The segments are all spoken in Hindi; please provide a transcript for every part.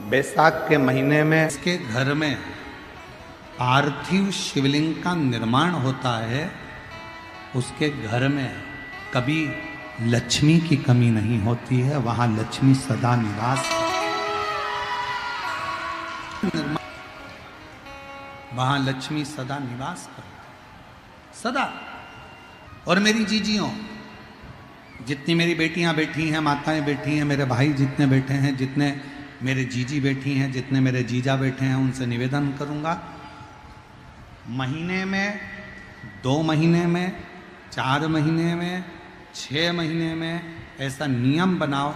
बैसाख के महीने में इसके घर में पार्थिव शिवलिंग का निर्माण होता है, उसके घर में कभी लक्ष्मी की कमी नहीं होती है, वहां लक्ष्मी सदा निवास वहां लक्ष्मी सदा निवास करती सदा। और मेरी जीजियों, जितनी मेरी बेटियां बैठी हैं, माताएं बैठी हैं, मेरे भाई जितने बैठे हैं, जितने मेरे जीजी बैठी हैं, जितने मेरे जीजा बैठे हैं, उनसे निवेदन करूंगा, महीने में, 2 महीने में, 4 महीने में, 6 महीने में ऐसा नियम बनाओ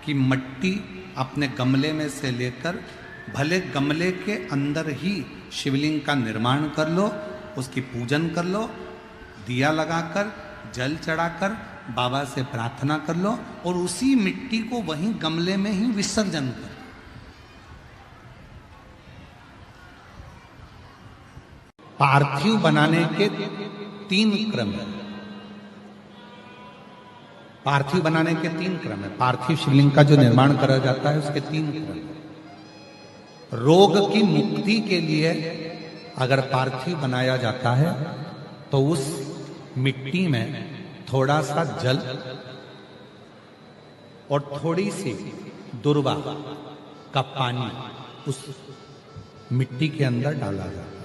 कि मिट्टी अपने गमले में से लेकर भले गमले के अंदर ही शिवलिंग का निर्माण कर लो, उसकी पूजन कर लो, दिया लगाकर, जल चढ़ाकर बाबा से प्रार्थना कर लो और उसी मिट्टी को वहीं गमले में ही विसर्जन कर। पार्थिव बनाने के 3 क्रम है। पार्थिव बनाने के 3 क्रम है। पार्थिव शिवलिंग का जो निर्माण करा जाता है उसके 3 क्रम है। रोग की मुक्ति के लिए अगर पार्थिव बनाया जाता है तो उस मिट्टी में थोड़ा सा जल और थोड़ी सी दुर्वा का पानी उस मिट्टी के अंदर डाला जाता है।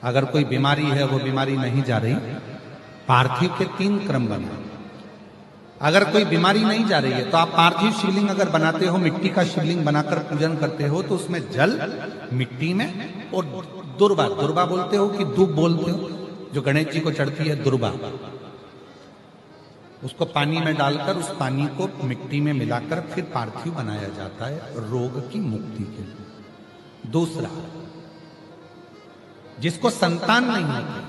अगर कोई बीमारी है, वो बीमारी नहीं जा रही, पार्थिव के 3 क्रम बना। अगर कोई बीमारी नहीं जा रही है तो आप पार्थिव शिवलिंग अगर बनाते हो, मिट्टी का शिवलिंग बनाकर पूजन करते हो, तो उसमें जल, मिट्टी में, और दुर्वा, दुर्वा बोलते हो कि दूब बोलते हो, जो गणेश जी को चढ़ती है दुर्वा, उसको पानी में डालकर उस पानी को मिट्टी में मिलाकर फिर पार्थिव बनाया जाता है रोग की मुक्ति के लिए। दूसरा, जिसको संतान नहीं होती,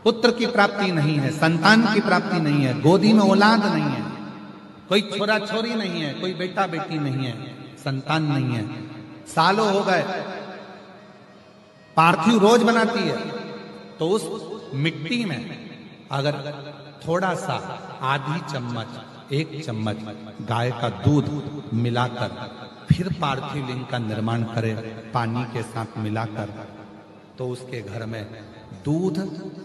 पुत्र की प्राप्ति नहीं है, संतान की प्राप्ति नहीं है, गोदी में औलाद नहीं है, कोई छोरा छोरी नहीं है, कोई बेटा बेटी नहीं है, संतान नहीं है, सालों हो गए, पार्थिव रोज बनाती है, तो उस मिट्टी में अगर थोड़ा सा आधी चम्मच, 1 चम्मच गाय का दूध मिलाकर फिर पार्थिव लिंग का निर्माण करे पानी के साथ मिलाकर, तो उसके घर में दूध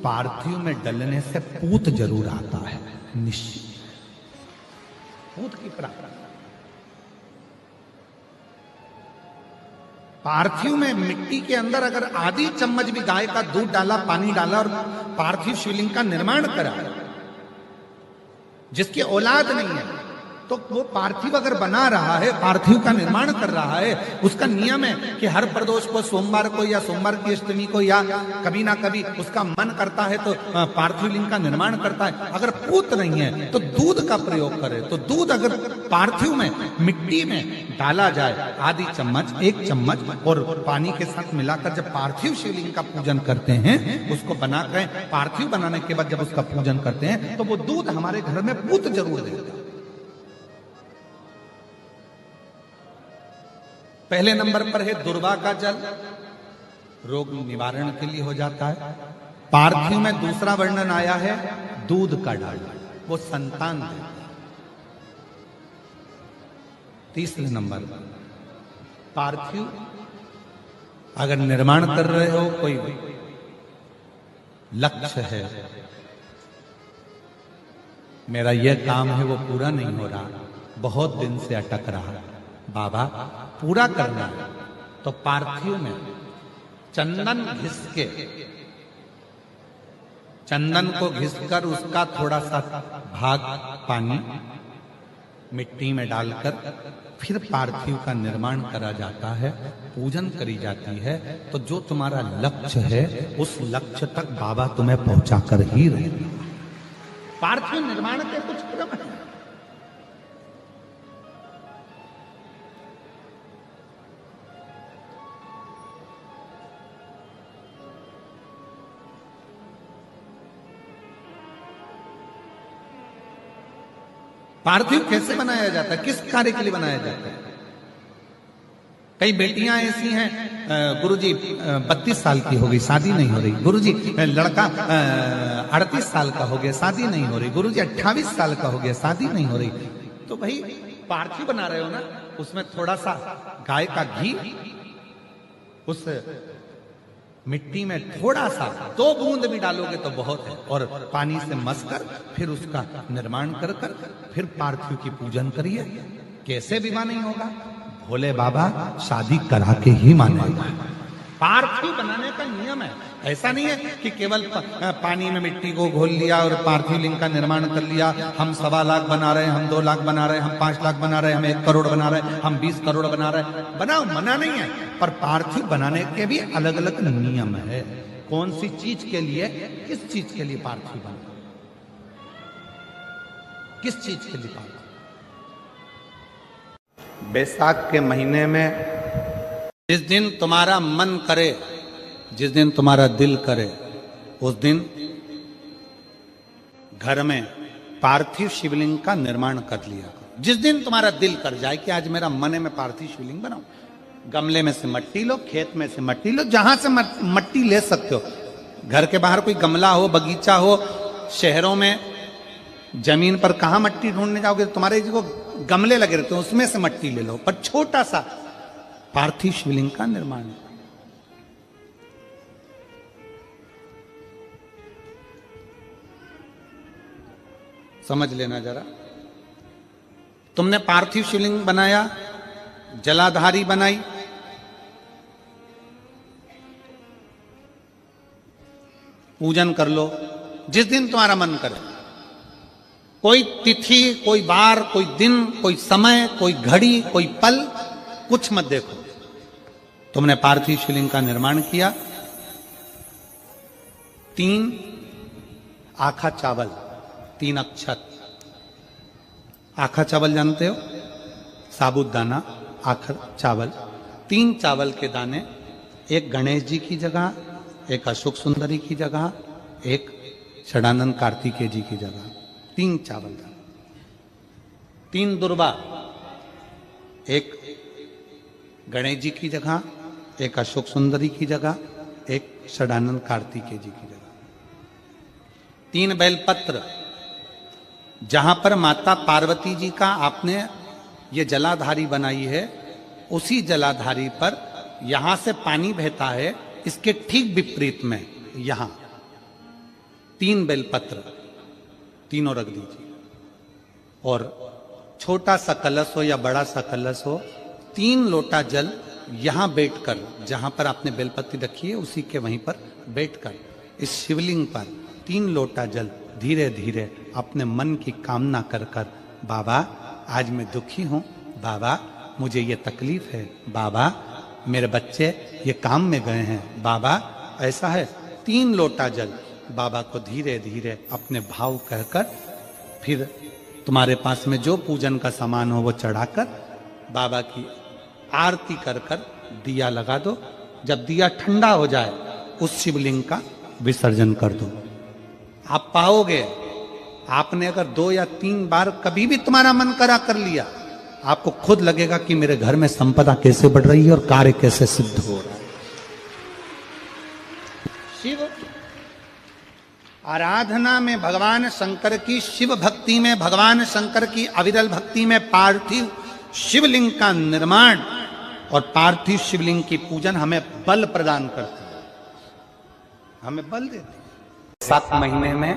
पार्थिव में डलने से पूत जरूर आता है, निश्चित पूत की प्राप्ति। पार्थिव में मिट्टी के अंदर अगर आधी चम्मच भी गाय का दूध डाला, पानी डाला और पार्थिव शिवलिंग का निर्माण करा, जिसकी औलाद नहीं है, तो वो पार्थिव अगर बना रहा है, पार्थिव का निर्माण कर रहा है, उसका नियम है कि हर प्रदोष को, सोमवार को या सोमवार की अष्टमी को या कभी ना कभी उसका मन करता है तो पार्थिव लिंग का निर्माण करता है। अगर पूत नहीं है तो दूध का प्रयोग करे, तो दूध अगर पार्थिव में मिट्टी में डाला जाए, आधी चम्मच, 1 चम्मच, और पानी के साथ मिलाकर जब पार्थिव शिवलिंग का पूजन करते हैं, उसको बनाकर पार्थिव बनाने के बाद जब उसका पूजन करते हैं, तो वो दूध हमारे घर में पूत जरूर देता है। पहले नंबर पर है दुर्वा का जल, रोग निवारण के लिए हो जाता है। पार्थिव में दूसरा वर्णन आया है दूध का डालना, वो संतान देता है। तीसरे नंबर पार्थिव अगर निर्माण कर रहे हो, कोई लक्ष्य है, मेरा यह काम है वो पूरा नहीं हो रहा, बहुत दिन से अटक रहा, बाबा पूरा करना है, तो पार्थिव में चंदन घिस के, चंदन को घिसकर उसका थोड़ा सा भाग पानी मिट्टी में डालकर फिर पार्थिव का निर्माण करा जाता है, पूजन करी जाती है, तो जो तुम्हारा लक्ष्य है उस लक्ष्य तक बाबा तुम्हें पहुंचाकर ही रहेगा। पार्थिव निर्माण के कुछ क्रम है। पार्थिव कैसे बनाया जाता है, किस कार्य के लिए बनाया जाता है? कई बेटियां ऐसी हैं, गुरुजी 32 साल की हो गई, शादी नहीं हो रही, गुरुजी लड़का 38 साल का हो गया, शादी नहीं हो रही, गुरुजी 28 साल का हो गया, शादी नहीं हो रही। तो भाई पार्थिव बना रहे हो ना, उसमें थोड़ा सा गाय का घी उस मिट्टी में थोड़ा सा 2 बूंद भी डालोगे तो बहुत है, और पानी से मसकर फिर उसका निर्माण कर कर फिर पार्थिव की पूजन करिए। कैसे विवाह नहीं होगा? भोले बाबा शादी करा के ही मानेगा। पार्थिव बनाने का नियम है। ऐसा नहीं है कि केवल पानी में मिट्टी को घोल लिया और पार्थिव लिंग का निर्माण कर लिया। हम 1.25 लाख बना रहे हैं, हम 2 लाख बना रहे हैं, हम 5 लाख बना रहे हैं, हम 1 करोड़ बना रहे हैं, हम 20 करोड़ बना रहे हैं। बनाओ, मना नहीं है, पर पार्थिव बनाने के भी अलग अलग नियम है। कौन सी चीज के लिए, किस चीज के लिए पार्थिव बना, किस चीज के लिए पार्थिव? बैसाख के महीने में जिस दिन तुम्हारा मन करे, जिस दिन तुम्हारा दिल करे, उस दिन घर में पार्थिव शिवलिंग का निर्माण कर लिया करो। जिस दिन तुम्हारा दिल कर जाए कि आज मेरा मन है मैं पार्थिव शिवलिंग बनाऊं, गमले में से मट्टी लो, खेत में से मट्टी लो, जहां से मट्टी ले सकते हो। घर के बाहर कोई गमला हो, बगीचा हो, शहरों में जमीन पर कहां मट्टी ढूंढने जाओगे? तुम्हारे जो गमले लगे रहते हैं उसमें से मट्टी ले लो, पर छोटा सा पार्थिव शिवलिंग का निर्माण। समझ लेना जरा, तुमने पार्थिव शिवलिंग बनाया, जलाधारी बनाई, पूजन कर लो जिस दिन तुम्हारा मन करे। कोई तिथि, कोई बार, कोई दिन, कोई समय, कोई घड़ी, कोई पल कुछ मत देखो। तुमने पार्थिव शिवलिंग का निर्माण किया। 3 आखा चावल, 3 अक्षत। आखा चावल जानते हो? साबुदाना, आखा चावल। 3 चावल के दाने, एक गणेश जी की जगह, एक अशोक सुंदरी की जगह, एक षडानंद कार्तिकेय जी की जगह। 3 चावल दाने, 3 दुर्वा, एक गणेश जी की जगह, एक अशोक सुंदरी की जगह, एक षडानंद कार्तिकेय जी की जगह। 3 बेलपत्र, जहां पर माता पार्वती जी का आपने ये जलाधारी बनाई है, उसी जलाधारी पर यहां से पानी बहता है, इसके ठीक विपरीत में यहां 3 बेलपत्र, तीनों रख दीजिए। और छोटा सा कलश हो या बड़ा सा कलश हो, 3 लोटा जल यहां बैठकर, जहां पर आपने बेलपत्ती रखी है उसी के वहीं पर बैठकर इस शिवलिंग पर 3 लोटा जल धीरे धीरे अपने मन की कामना कर कर, बाबा आज मैं दुखी हूं, बाबा मुझे ये तकलीफ है, बाबा मेरे बच्चे ये काम में गए हैं, बाबा ऐसा है। 3 लोटा जल बाबा को धीरे धीरे अपने भाव कहकर, फिर तुम्हारे पास में जो पूजन का सामान हो वो चढ़ाकर बाबा की आरती कर कर दिया लगा दो। जब दिया ठंडा हो जाए उस शिवलिंग का विसर्जन कर दो। आप पाओगे, आपने अगर 2 या 3 बार कभी भी तुम्हारा मन करा कर लिया, आपको खुद लगेगा कि मेरे घर में संपदा कैसे बढ़ रही है और कार्य कैसे सिद्ध हो रहा है। शिव आराधना में भगवान शंकर की, शिव भक्ति में भगवान शंकर की अविरल भक्ति में पार्थिव शिवलिंग का निर्माण और पार्थिव शिवलिंग की पूजन हमें बल प्रदान करती है, हमें बल देती है। 7 महीने में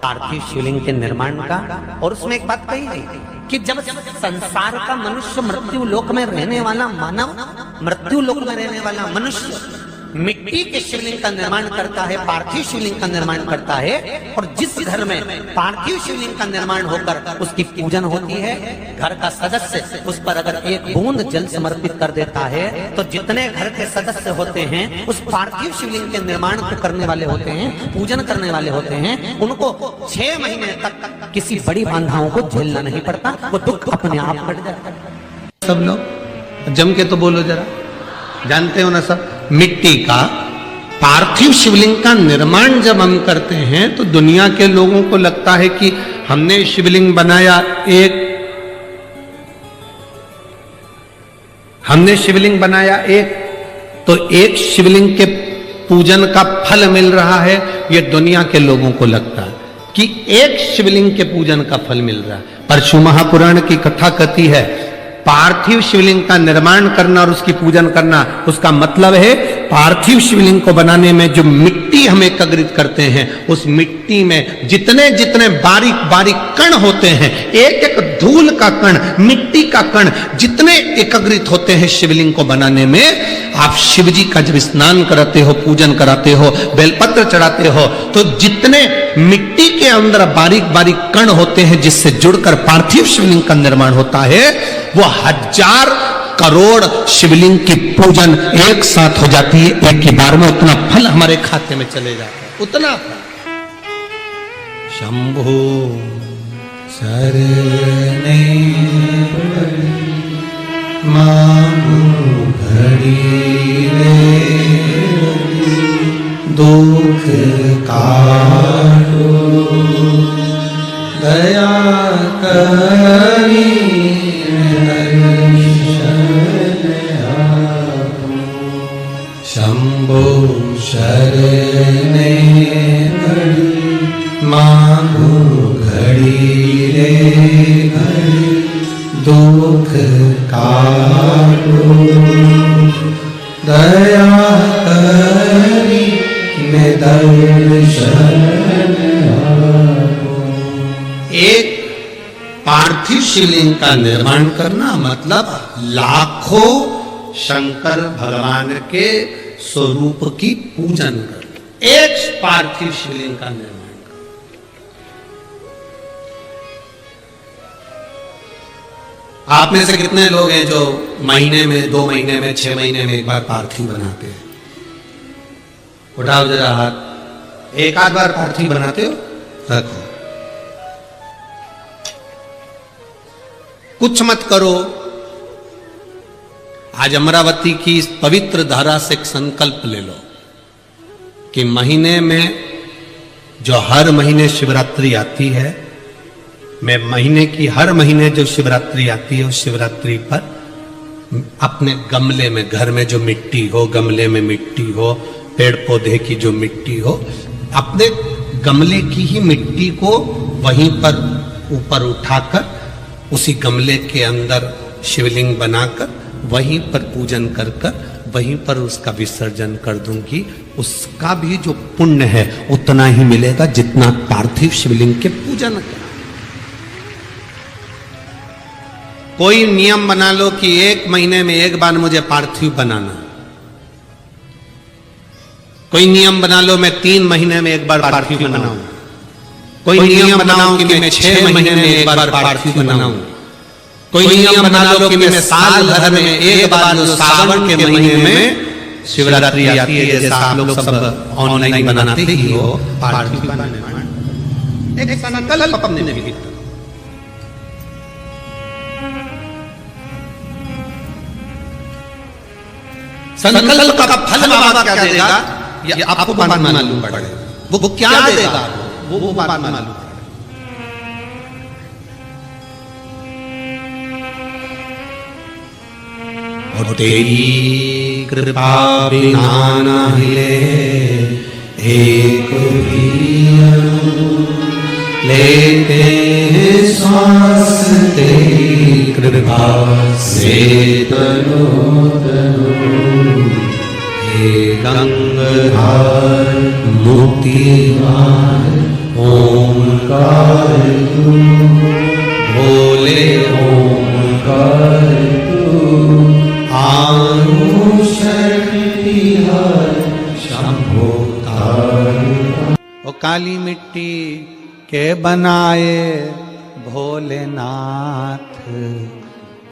पार्थिव शिवलिंग के निर्माण का, और उसमें एक बात कही गई कि जब संसार का मनुष्य, मृत्यु लोक में रहने वाला मानव, मृत्यु लोक में रहने वाला मनुष्य मिट्टी के शिवलिंग का निर्माण करता है, पार्थिव शिवलिंग का निर्माण करता है, और जिस घर में पार्थिव शिवलिंग का निर्माण होकर उसकी पूजन होती है, घर का सदस्य उस पर अगर 1 बूंद जल समर्पित कर देता है, तो जितने घर के सदस्य होते हैं उस पार्थिव शिवलिंग के निर्माण को करने वाले होते हैं, पूजन करने वाले होते हैं, उनको 6 महीने तक किसी बड़ी बाधाओं को झेलना नहीं पड़ता, वो दुख अपने आप कट जाता है। सब लोग जम के तो बोलो जरा, जानते हो ना सब, मिट्टी का पार्थिव शिवलिंग का निर्माण जब हम करते हैं तो दुनिया के लोगों को लगता है कि हमने शिवलिंग बनाया, हमने शिवलिंग बनाया एक, तो एक शिवलिंग के पूजन का फल मिल रहा है। ये दुनिया के लोगों को लगता है कि एक शिवलिंग के पूजन का फल मिल रहा है। परशु महापुराण की कथा कहती है पार्थिव शिवलिंग का निर्माण करना और उसकी पूजन करना, उसका मतलब है पार्थिव शिवलिंग को बनाने में जो मिट्टी हम एकत्रित करते हैं, उस मिट्टी में जितने जितने बारीक बारीक कण होते हैं, एक एक धूल का कण, मिट्टी का कण जितने एकत्रित होते हैं शिवलिंग को बनाने में, आप शिव जी का जब स्नान कराते हो, पूजन कराते हो, बेलपत्र चढ़ाते हो, तो जितने मिट्टी के अंदर बारीक बारीक कण होते हैं जिससे जुड़कर पार्थिव शिवलिंग का निर्माण होता है, वो 1000 करोड़ शिवलिंग की पूजन एक साथ हो जाती है, एक ही बार में। उतना फल हमारे खाते में चले जाता है, उतना फल। शंभो शरणे मांगो घड़ी रे, दुख काटो दया करी, शंभो शरणे मांगो घड़ी रे घड़ी, दुख काटो दया करी, मैं दर्शन आपो। एक पार्थिव शिवलिंग का निर्माण करना मतलब लाखों शंकर भगवान के स्वरूप की पूजन कर, एक पार्थिव शिवलिंग का निर्माण कर। आप में से कितने लोग हैं जो महीने में, 2 महीने में, 6 महीने में एक बार पार्थिव बनाते हैं? उठाओ जरा हाथ। एक आध बार पार्थिव बनाते हो? रखो। कुछ मत करो। आज अमरावती की इस पवित्र धारा से एक संकल्प ले लो कि महीने में, जो हर महीने शिवरात्रि आती है, मैं महीने की हर महीने जो शिवरात्रि आती है, उस शिवरात्रि पर अपने गमले में, घर में जो मिट्टी हो, गमले में मिट्टी हो, पेड़ पौधे की जो मिट्टी हो, अपने गमले की ही मिट्टी को वहीं पर ऊपर उठाकर, उसी गमले के अंदर शिवलिंग बनाकर, वहीं पर पूजन कर कर वहीं पर उसका विसर्जन कर दूंगी। उसका भी जो पुण्य है उतना ही मिलेगा जितना पार्थिव शिवलिंग के पूजन का। कोई नियम बना लो कि 1 महीने में एक बार मुझे पार्थिव बनाना। कोई नियम बना लो मैं 3 महीने में एक बार पार्थिव बनाऊं। कोई नियम बनाओ कि मैं 6 महीने में एक बार पार्थिव बनाऊं। कोई नियम बना लो कि मैं साल भर में एक बार, जो सावन के महीने में शिवरात्रि आती है, जैसा आप लोग सब ऑनलाइन बनाते ही हो, पार्थिव का निर्माण एक संकल्प अपने में भी। संकल्प का फल बाबा क्या देगा ये आपको बाद में मालूम पड़ेगा। वो क्या देगा वो बाद में मालूम। और तेरी कृपा बिना ना हिले एक भी लेते श्वास, तेरी कृपा से तनो तनो, हे गंगाधर मुक्तिवान ओंकार तू, भोले ओंकार तू, आनु शक्ति हर शंभो तारू। ओ काली मिट्टी के बनाए भोलेनाथ,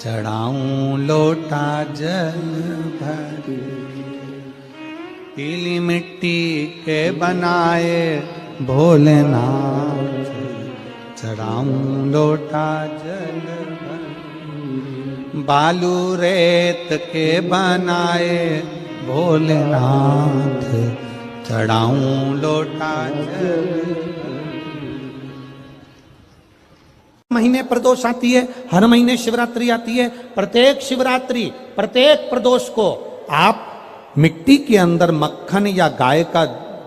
चढ़ाऊं लोटा जल भर। पीली मिट्टी के बनाए भोलेनाथ, चढ़ाऊं लोटा जल भर। बालू रेत के बनाए भोलेनाथ, चढ़ाऊं लोटा जल। महीने प्रदोष आती है, हर महीने शिवरात्रि आती है। प्रत्येक शिवरात्रि, प्रत्येक प्रदोष को आप मिट्टी के अंदर मक्खन या गाय का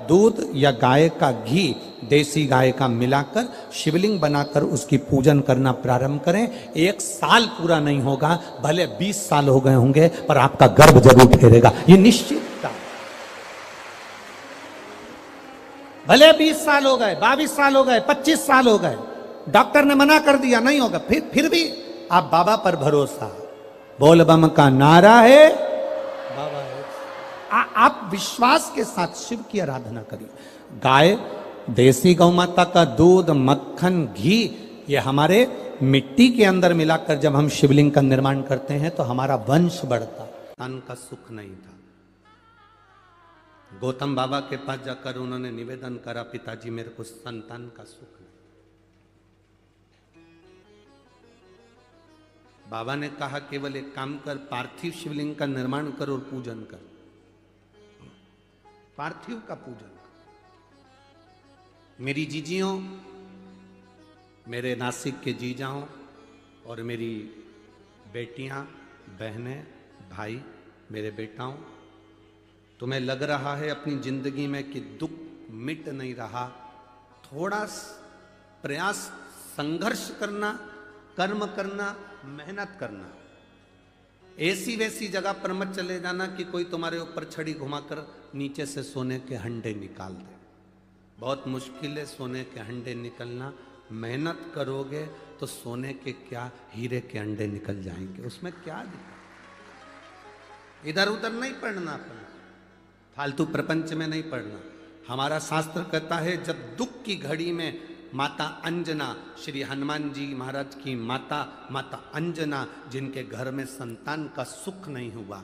दूध या गाय का घी देसी गाय का मिलाकर शिवलिंग बनाकर उसकी पूजन करना प्रारंभ करें। 1 साल पूरा नहीं होगा, भले 20 साल हो गए होंगे, पर आपका गर्भ जरूर फेरेगा, ये निश्चित। भले 20 साल हो गए, 22 साल हो गए, 25 साल हो गए, डॉक्टर ने मना कर दिया नहीं होगा, फिर भी आप बाबा पर भरोसा, बोल बम का नारा है, बाबा है। आप विश्वास के साथ शिव की आराधना करिए। गाय, देसी गौ माता का दूध, मक्खन, घी, ये हमारे मिट्टी के अंदर मिलाकर जब हम शिवलिंग का निर्माण करते हैं तो हमारा वंश बढ़ता। संतान का सुख नहीं था। गौतम बाबा के पास जाकर उन्होंने निवेदन करा, पिताजी मेरे को संतान का सुख नहीं। बाबा ने कहा केवल एक काम कर, पार्थिव शिवलिंग का निर्माण कर और पूजन कर, पार्थिव का पूजन कर। मेरी जीजियों, मेरे नासिक के जीजाओं और मेरी बेटियां, बहनें, भाई, मेरे बेटाओं, तुम्हें लग रहा है अपनी जिंदगी में कि दुख मिट नहीं रहा, थोड़ा प्रयास, संघर्ष करना, कर्म करना, मेहनत करना। ऐसी वैसी जगह पर मत चले जाना कि कोई तुम्हारे ऊपर छड़ी घुमाकर नीचे से सोने के हंडे निकाल दे। बहुत मुश्किल है सोने के हंडे निकलना। मेहनत करोगे तो सोने के क्या, हीरे के अंडे निकल जाएंगे। उसमें क्या दिक्कत, इधर उधर नहीं पढ़ना, अपना फालतू प्रपंच में नहीं पढ़ना। हमारा शास्त्र कहता है जब दुख की घड़ी में माता अंजना, श्री हनुमान जी महाराज की माता, माता अंजना, जिनके घर में संतान का सुख नहीं हुआ,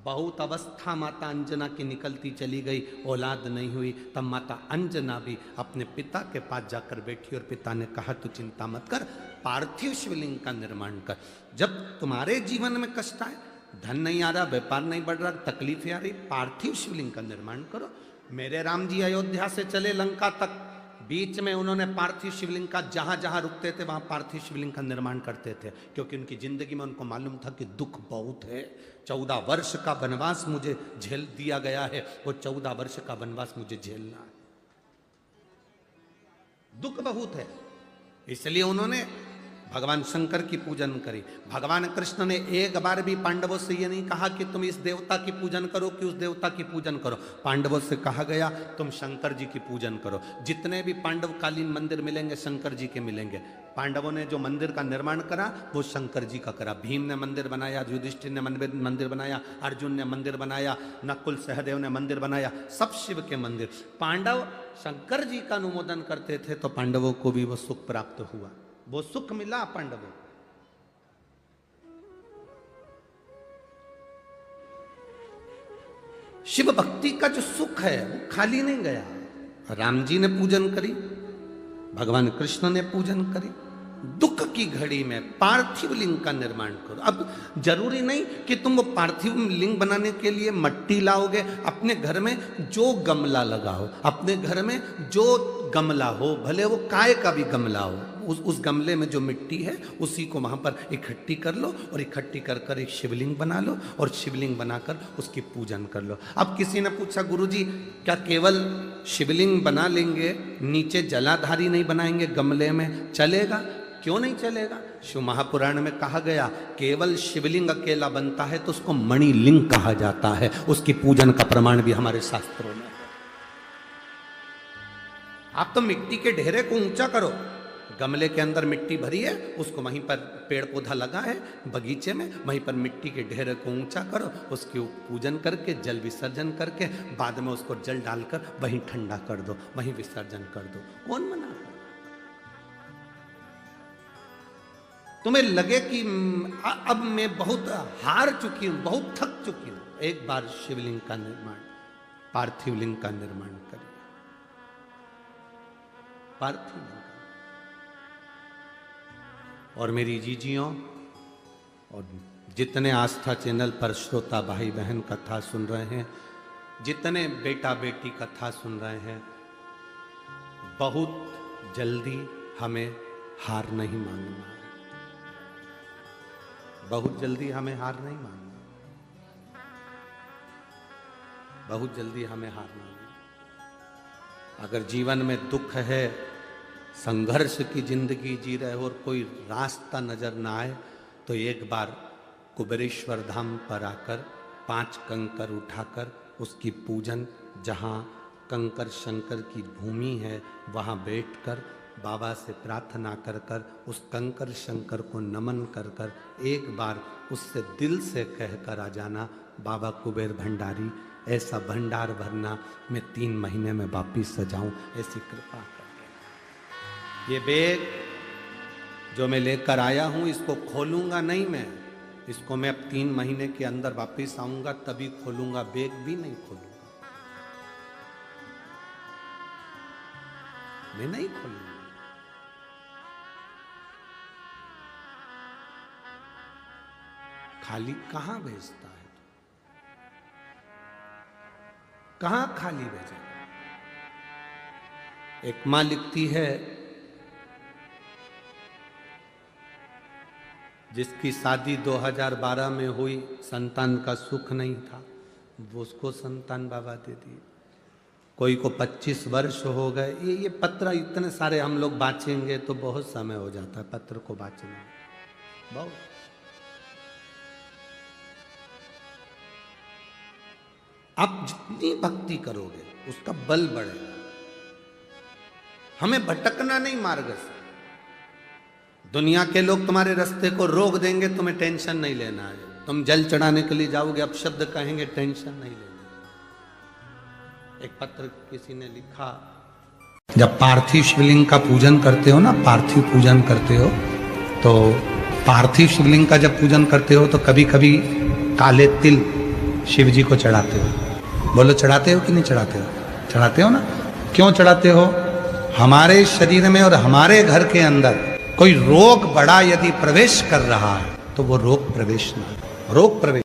बहुत अवस्था माता अंजना की निकलती चली गई, औलाद नहीं हुई, तब माता अंजना भी अपने पिता के पास जाकर बैठी और पिता ने कहा तू चिंता मत कर, पार्थिव शिवलिंग का निर्माण कर। जब तुम्हारे जीवन में कष्ट आए, धन नहीं आ रहा, व्यापार नहीं बढ़ रहा, तकलीफें आ रही, पार्थिव शिवलिंग का निर्माण करो। मेरे राम जी अयोध्या से चले लंका तक, बीच में उन्होंने पार्थिव शिवलिंग का जहां जहां रुकते थे वहां पार्थिव शिवलिंग का निर्माण करते थे, क्योंकि उनकी जिंदगी में उनको मालूम था कि दुख बहुत है। 14 वर्ष का वनवास मुझे झेल दिया गया है, वो 14 वर्ष का वनवास मुझे झेलना है, दुख बहुत है। इसलिए उन्होंने भगवान शंकर की पूजन करी। भगवान कृष्ण ने एक बार भी पांडवों से ये नहीं कहा कि तुम इस देवता की पूजन करो कि उस देवता की पूजन करो। पांडवों से कहा गया तुम शंकर जी की पूजन करो। जितने भी पांडवकालीन मंदिर मिलेंगे शंकर जी के मिलेंगे। पांडवों ने जो मंदिर का निर्माण करा वो शंकर जी का करा। भीम ने मंदिर बनाया, युधिष्ठिर ने मंदिर बनाया, अर्जुन ने मंदिर बनाया, नकुल सहदेव ने मंदिर बनाया, सब शिव के मंदिर। पांडव शंकर जी का अनुमोदन करते थे तो पांडवों को भी वो सुख प्राप्त हुआ, वो सुख मिला पांडवों। शिव भक्ति का जो सुख है वो खाली नहीं गया। राम जी ने पूजन करी, भगवान कृष्ण ने पूजन करी। दुख की घड़ी में पार्थिव लिंग का निर्माण करो। अब जरूरी नहीं कि तुम वो पार्थिव लिंग बनाने के लिए मट्टी लाओगे, अपने घर में जो गमला लगाओ, अपने घर में जो गमला हो, भले वो काय का भी गमला हो, उस गमले में जो मिट्टी है उसी को वहां पर इकट्ठी कर लो और इकट्ठी कर कर एक शिवलिंग बना लो और शिवलिंग बनाकर उसकी पूजन कर लो। अब किसी ने पूछा गुरुजी क्या केवल शिवलिंग बना लेंगे, नीचे जलाधारी नहीं बनाएंगे गमले में, चलेगा? क्यों नहीं चलेगा? शिव महापुराण में कहा गया केवल शिवलिंग अकेला बनता है तो उसको मणिलिंग कहा जाता है। उसकी पूजन का प्रमाण भी हमारे शास्त्रों में है। आप तो मिट्टी के ढेरे को ऊंचा करो, गमले के अंदर मिट्टी भरी है, उसको वहीं पर पेड़ पौधा लगा है बगीचे में, वहीं पर मिट्टी के ढेरे को ऊंचा करो, उसकी पूजन करके जल विसर्जन करके बाद में उसको जल डालकर वहीं ठंडा कर दो, वहीं विसर्जन कर दो। कौन मना? तुम्हें लगे कि अब मैं बहुत हार चुकी हूं, बहुत थक चुकी हूं, एक बार शिवलिंग का निर्माण, पार्थिव लिंग का निर्माण करिए। पार्थिव लिंग। और मेरी जीजियों और जितने आस्था चैनल पर श्रोता भाई बहन कथा सुन रहे हैं, जितने बेटा बेटी कथा सुन रहे हैं, बहुत जल्दी हमें हार नहीं मानना है। बहुत जल्दी हमें हार नहीं मानना, बहुत जल्दी हमें हार मानना। अगर जीवन में दुख है, संघर्ष की जिंदगी जी रहे हो और कोई रास्ता नजर ना आए, तो एक बार कुबेरेश्वर धाम पर आकर 5 कंकर उठाकर उसकी पूजन, जहाँ कंकर शंकर की भूमि है वहाँ बैठकर बाबा से प्रार्थना कर कर उस कंकर शंकर को नमन कर कर एक बार उससे दिल से कह कर आ जाना, बाबा कुबेर भंडारी ऐसा भंडार भरना मैं 3 महीने में वापिस सजाऊं, ऐसी कृपा कर। ये बैग जो मैं लेकर आया हूं इसको खोलूंगा नहीं मैं, इसको मैं अब 3 महीने के अंदर वापिस आऊंगा तभी खोलूंगा, बैग भी नहीं खोलूंगा, मैं नहीं खोलूंगा। खाली कहां भेजता है, कहां खाली भेजा। एक मां लिखती है जिसकी शादी 2012 में हुई, संतान का सुख नहीं था, वो उसको संतान बाबा दे दिए। कोई को 25 वर्ष हो गए। ये पत्र इतने सारे हम लोग बाँचेंगे तो बहुत समय हो जाता है पत्र को बाँचने में, बहुत। आप जितनी भक्ति करोगे उसका बल बढ़ेगा। हमें भटकना नहीं मार्ग से। दुनिया के लोग तुम्हारे रास्ते को रोक देंगे, तुम्हें टेंशन नहीं लेना है। तुम जल चढ़ाने के लिए जाओगे, अब शब्द कहेंगे, टेंशन नहीं लेना। एक पत्र किसी ने लिखा, जब पार्थिव शिवलिंग का पूजन करते हो ना, पार्थिव पूजन करते हो, तो पार्थिव शिवलिंग का जब पूजन करते हो तो कभी कभी काले तिल शिव जी को चढ़ाते हो। बोलो चढ़ाते हो कि नहीं चढ़ाते हो? चढ़ाते हो ना। क्यों चढ़ाते हो? हमारे शरीर में और हमारे घर के अंदर कोई रोग बड़ा यदि प्रवेश कर रहा है तो वो रोग प्रवेश ना, रोग प्रवेश